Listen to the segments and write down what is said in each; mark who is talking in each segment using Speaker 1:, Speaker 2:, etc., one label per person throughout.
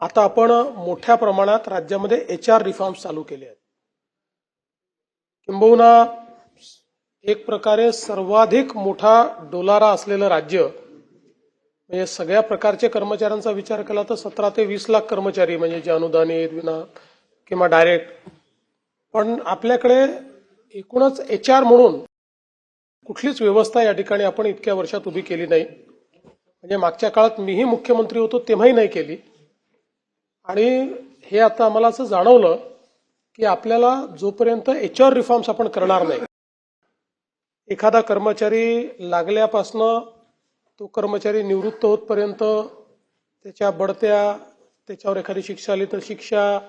Speaker 1: आता आपण मोठ्या प्रमाणात राज्यामध्ये HR रिफॉर्म्स चालू केले आहेत. किंबहुना एक प्रकारे सर्वाधिक मोठा डोलारा असलेलं राज्य म्हणजे सगळ्या प्रकारच्या कर्मचाऱ्यांचा विचार केला तर 17 ते 20 लाख कर्मचारी म्हणजे जे अनुदानित विना किंवा डायरेक्ट. पण आपल्याकडे एकूणच HR म्हणून कुठलीच व्यवस्था या ठिकाणी आपण इतक्या वर्षात उभी केली नाही. म्हणजे मागच्या काळात मीही मुख्यमंत्री होतो तेव्हाही नाही केली. आणि हे आता आम्हाला असं जाणवलं की आपल्याला जोपर्यंत HR रिफॉर्म्स आपण करणार नाही, एखादा कर्मचारी लागल्यापासनं तो कर्मचारी निवृत्त होतपर्यंत त्याच्या बढत्या, त्याच्यावर एखादी शिक्षा आली तर शिक्षा,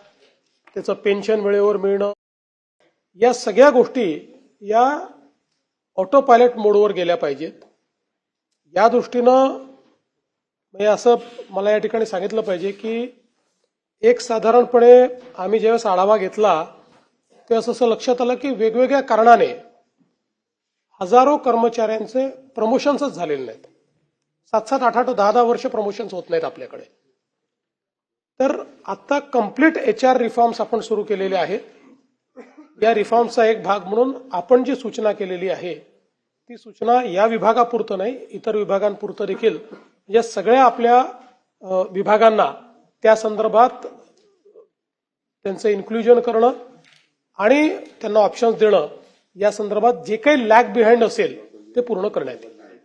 Speaker 1: त्याचं पेन्शन वेळेवर मिळणं, या सगळ्या गोष्टी या ऑटो पायलट मोडवर गेल्या पाहिजेत. या दृष्टीनं म्हणजे असं मला या ठिकाणी सांगितलं पाहिजे की एक साधारणपणे आम्ही ज्यावेळेस आढावा घेतला त्यावेळेस असं लक्षात आलं की वेगवेगळ्या कारणाने हजारो कर्मचाऱ्यांचे प्रमोशन्सच झालेले नाहीत. 7-7, 8-8, 10-10 वर्ष प्रमोशन्स होत नाहीत आपल्याकडे. तर आता कम्प्लीट HR रिफॉर्म्स आपण सुरू केलेले आहेत. या रिफॉर्मचा एक भाग म्हणून आपण जी सूचना केलेली आहे ती सूचना या विभागापुरतं नाही, इतर विभागांपुरतं देखील या सगळ्या आपल्या विभागांना त्या संदर्भात त्यांचं इन्क्लुजन करणं आणि त्यांना ऑप्शन्स देणं, या संदर्भात जे काही लॅग बिहाइंड असेल ते पूर्ण करण्यात येईल.